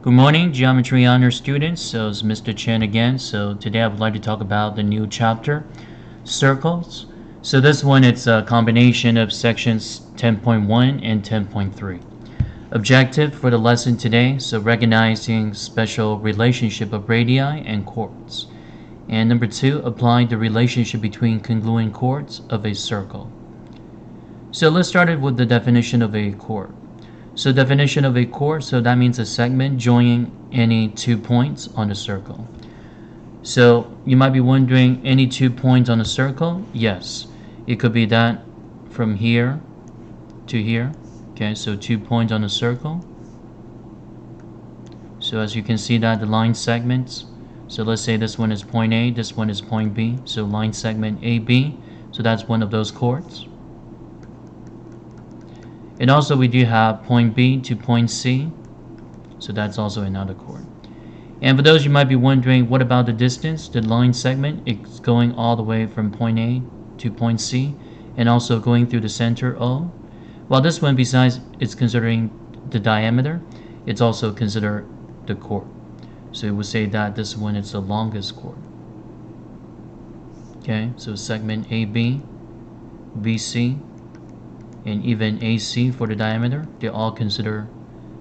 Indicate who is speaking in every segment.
Speaker 1: Good morning, Geometry Honor students. So it's Mr. Chen again. So today I would like to talk about the new chapter, circles. So this one, it's a combination of sections 10.1 and 10.3. Objective for the lesson today, so recognizing special relationship of radii and chords. And number 2, applying the relationship between congruent chords of a circle. So let's start it with the definition of a chord. So definition of a chord, so that means a segment joining any 2 points on a circle. So you might be wondering, any 2 points on a circle? Yes, it could be that from here to here. Okay, so 2 points on a circle. So as you can see that the line segments, so let's say this one is point A, this one is point B, so line segment AB, so that's one of those chords. And also we do have point B to point C, so that's also another chord. And for those you might be wondering, what about the distance? The line segment is going all the way from point A to point C, and also going through the center O. While this one, besides it's considering the diameter, it's also considered the chord. So it would say that this one is the longest chord. Okay, so segment AB, BC, and even AC for the diameter, they're all considered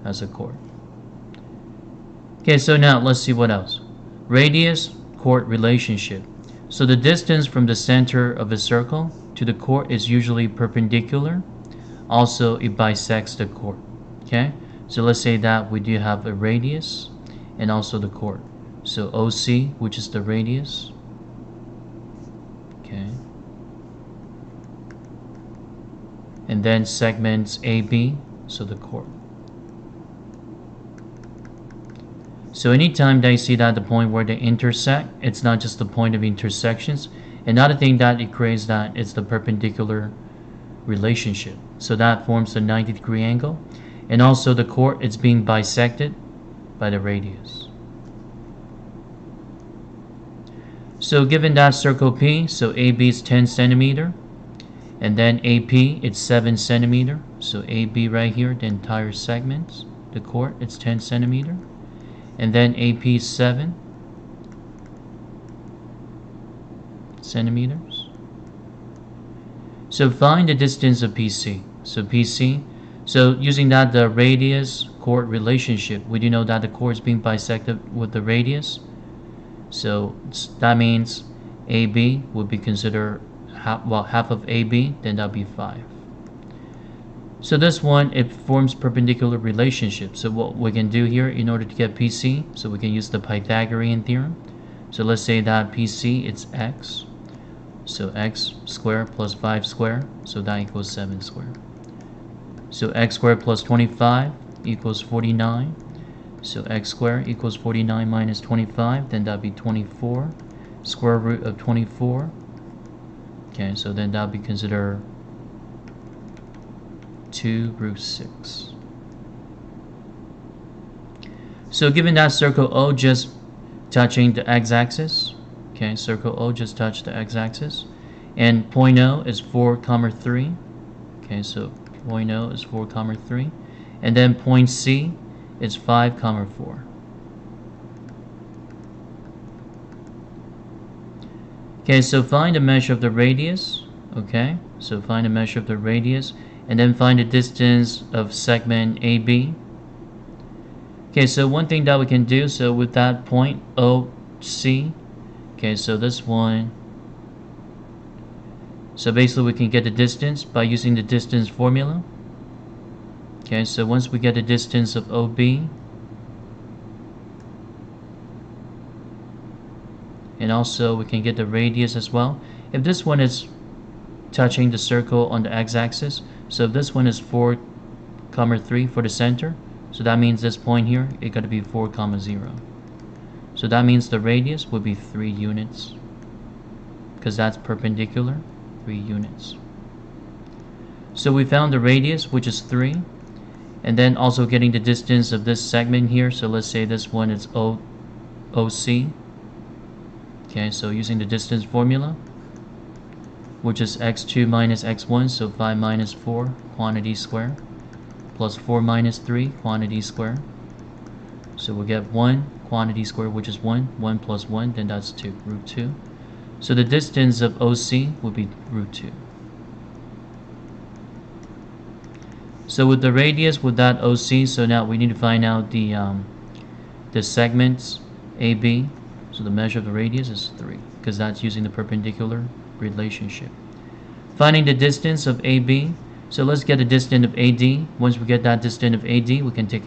Speaker 1: as a chord. Okay, so now let's see what else. Radius chord relationship. So the distance from the center of a circle to the chord is usually perpendicular. Also, it bisects the chord. Okay, so let's say that we do have a radius and also the chord. So OC, which is the radius. Okay. And then segments AB, so the chord. So anytime that you see that the point where they intersect, it's not just the point of intersections. Another thing that it creates, that it's the perpendicular relationship. So that forms the 90-degree angle. And also the chord, it's being bisected by the radius. So given that circle P, so AB is 10 centimeter. And then AP, it's 7 centimeter. So AB right here, the entire segment, the chord, it's 10 centimeter. And then AP is 7 centimeters. So find the distance of PC. So PC, so using that the radius chord relationship, we do know that the chord is being bisected with the radius. So that means AB would be considered half of AB, then that'll be 5. So this one, it forms perpendicular relationship. So what we can do here in order to get PC, so we can use the Pythagorean theorem. So let's say that PC, it's x. So x squared plus 5 squared, so that equals 7 squared. So x squared plus 25 equals 49. So x squared equals 49 minus 25, then that'll be 24. Square root of 24. Okay, so then that'll be considered 2 root 6. So given that circle O just touching the x-axis, okay, circle O just touched the x-axis, and point O is 4, 3. Okay, so point O is 4, 3, and then point C is 5, 4. Okay, so find the measure of the radius. Okay, so find the measure of the radius, and then find the distance of segment AB. Okay, so one thing that we can do, so with that point OC, okay, so this one, so basically we can get the distance by using the distance formula. Okay, so once we get the distance of OB, and also we can get the radius as well. If this one is touching the circle on the x-axis, so if this one is 4, 3 for the center, so that means this point here, it got to be 4, 0. So that means the radius would be 3 units, because that's perpendicular, 3 units. So we found the radius, which is 3, and then also getting the distance of this segment here. So let's say this one is OC. Okay, so using the distance formula, which is x2 minus x1, so 5 minus 4, quantity squared, plus 4 minus 3, quantity squared. So So we'll get 1 quantity square, which is 1. 1 plus 1, then that's 2, root 2. So the distance of OC would be root 2. So with the radius, with that OC, so now we need to find out the segments AB. So the measure of the radius is 3, because that's using the perpendicular relationship. Finding the distance of AB. So let's get the distance of AD. Once we get that distance of AD, we can take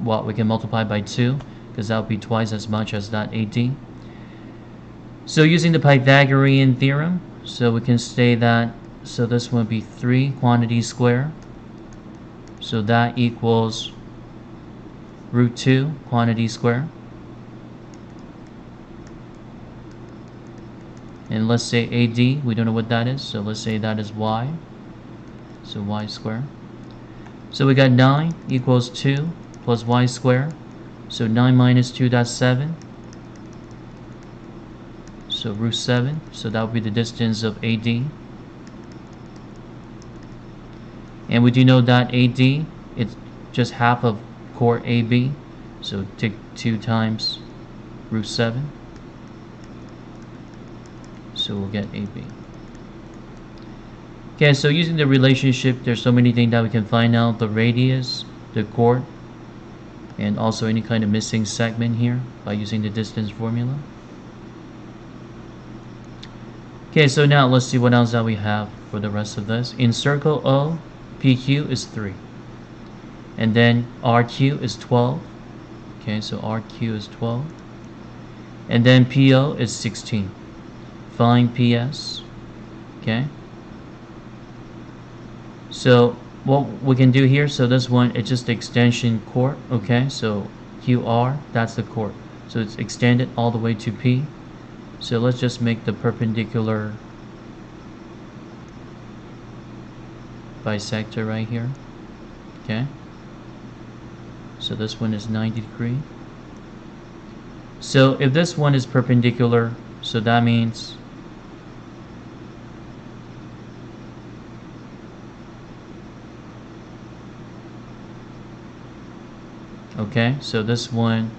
Speaker 1: we can multiply by 2, because that will be twice as much as that AD. So using the Pythagorean Theorem, so we can say that, so this one would be 3 quantity square. So that equals root 2 quantity square. And let's say AD, we don't know what that is, so let's say that is y. So y square. So we got 9 equals 2 plus y square. So 9 minus 2, that's 7. So root 7. So that would be the distance of AD. And we do know that AD, it's just half of chord AB. So take 2 times root 7. So we'll get AB. Okay, so using the relationship, there's so many things that we can find out. The radius, the chord, and also any kind of missing segment here by using the distance formula. Okay, so now let's see what else that we have for the rest of this. In circle O, PQ is 3. And then RQ is 12. Okay, so RQ is 12. And then PO is 16. Find PS. Okay. So what we can do here, so this one, it's just the extension chord. Okay, so QR, that's the chord. So it's extended all the way to P. So let's just make the perpendicular bisector right here. Okay. So this one is 90 degrees. So if this one is perpendicular, so that means okay, so this one,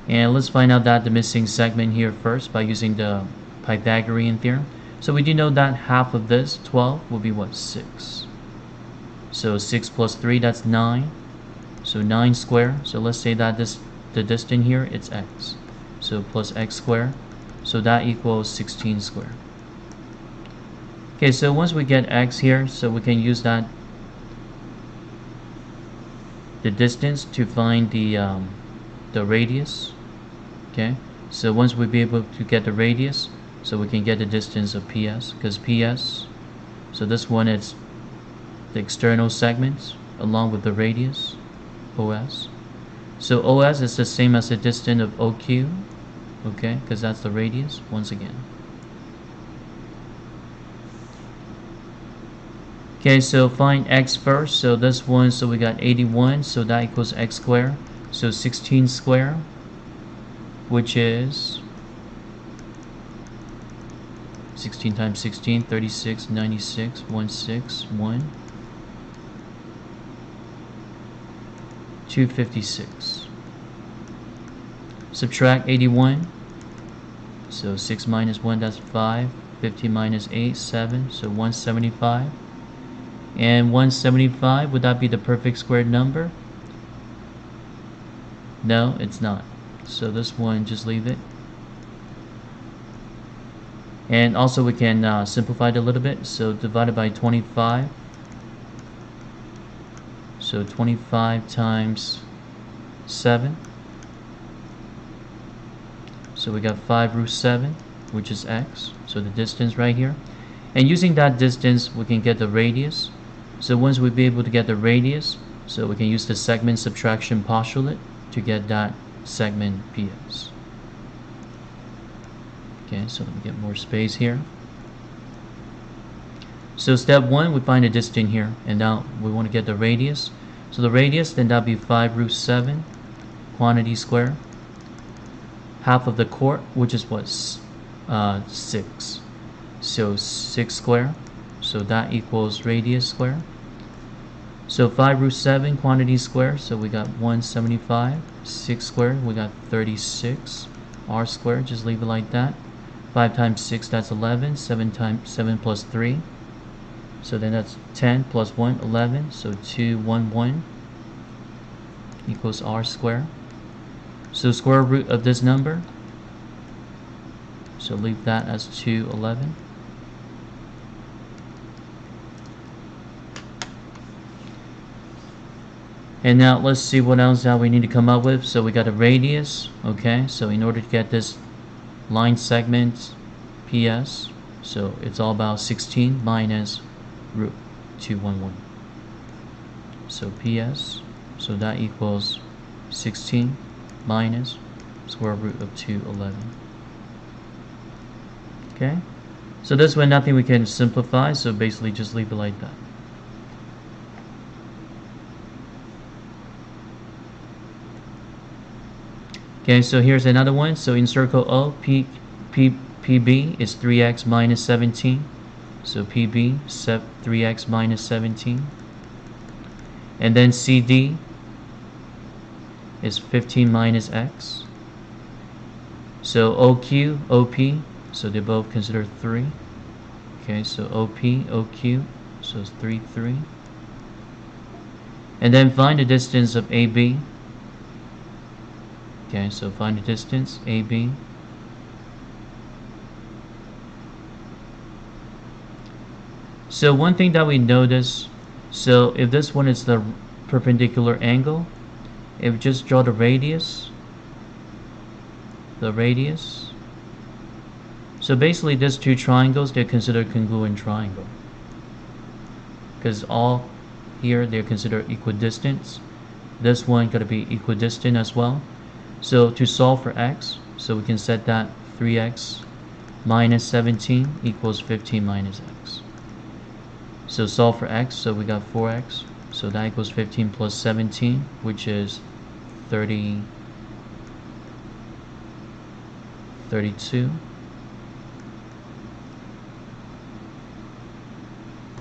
Speaker 1: and let's find out that the missing segment here first by using the Pythagorean theorem. So we do know that half of this 12 will be what? 6. So 6 plus 3, that's 9. So 9 square. So let's say that the distance here, it's x. So plus x square. So that equals 16 square. Okay, so once we get x here, so we can use that the distance to find the radius. Okay, so once we be able to get the radius, so we can get the distance of PS, because PS, so this one is the external segments along with the radius, OS. So OS is the same as the distance of OQ, okay, because that's the radius once again. Okay, so find x first. So this one, so we got 81, so that equals x squared. So 16 squared, which is 16 times 16, 36, 96, 161, 256. Subtract 81. So 6 minus 1, that's 5. 50 minus 8, 7. So 175. And 175, would that be the perfect squared number? No, it's not. So this one, just leave it. And also we can simplify it a little bit. So divided by 25. So 25 times 7. So we got 5 root 7, which is x. So the distance right here. And using that distance, we can get the radius. So once we be able to get the radius, so we can use the segment subtraction postulate to get that segment PS. Okay, so let me get more space here. So step 1, we find a distance here, and now we want to get the radius. So the radius, then that'll be 5 root 7 quantity square. Half of the chord, which is what? 6. So 6 square. So that equals radius square. So 5 root 7 quantity squared, so we got 175. 6 squared, we got 36. R squared, just leave it like that. 5 times 6, that's 11. 7 times 7 plus 3. So then that's 10 plus 1, 11. So 211 equals R squared. So square root of this number, so leave that as 211. And now let's see what else that we need to come up with. So we got a radius, okay? So in order to get this line segment PS, so it's all about 16 minus root 211. So PS, so that equals 16 minus square root of 211. Okay? So this one, nothing we can simplify, so basically just leave it like that. Okay, so here's another one. So in circle O, PB is 3x minus 17. So PB, 3x minus 17. And then CD is 15 minus x. So OQ, OP, so they both consider 3. Okay, so OP, OQ, so it's 3, 3. And then find the distance of AB. Okay, so find the distance, AB. So one thing that we notice, so if this one is the perpendicular angle, if we just draw the radius, so basically these two triangles, they're considered congruent triangle. Because all here, they're considered equidistant. This one got to be equidistant as well. So to solve for x, so we can set that 3x minus 17 equals 15 minus x. So solve for x, so we got 4x, so that equals 15 plus 17, which is 32.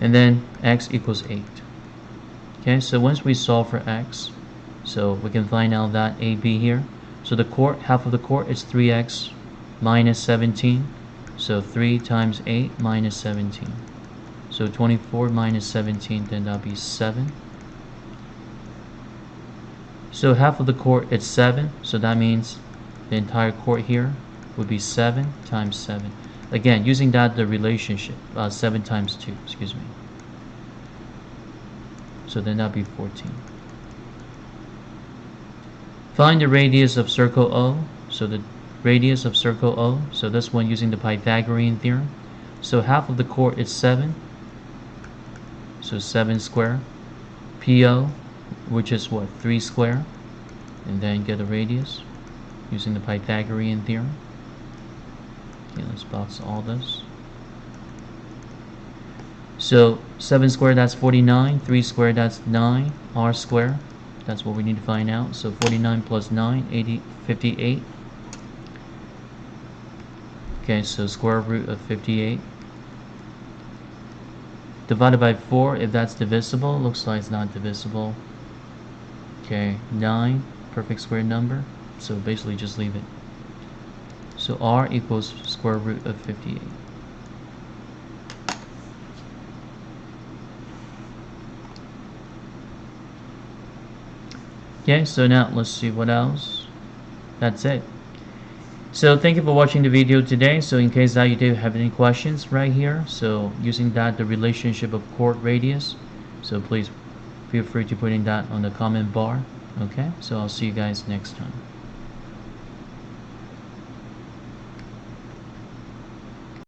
Speaker 1: And then x equals 8. Okay, so once we solve for x, so we can find out that AB here. So the chord, half of the chord is 3x minus 17. So 3 times 8 minus 17. So 24 minus 17, then that'll be 7. So half of the chord is 7. So that means the entire chord here would be 7 times 7. Again, using that the relationship, 7 times 2, excuse me. So then that'll be 14. Find the radius of circle O. So the radius of circle O. So this one using the Pythagorean Theorem. So half of the chord is 7. So 7 square. PO, which is what? 3 square. And then get a radius using the Pythagorean Theorem. Okay, let's box all this. So 7 squared, that's 49. 3 squared, that's 9. R squared. That's what we need to find out. So 49 plus 9, 58. Okay, so square root of 58. Divided by 4, if that's divisible, looks like it's not divisible. Okay, 9, perfect square number. So basically just leave it. So R equals square root of 58. Okay, so now let's see what else. That's it. So thank you for watching the video today. So in case that you do have any questions right here, so using that the relationship of chord radius, so please feel free to put in that on the comment bar. Okay, so I'll see you guys next time.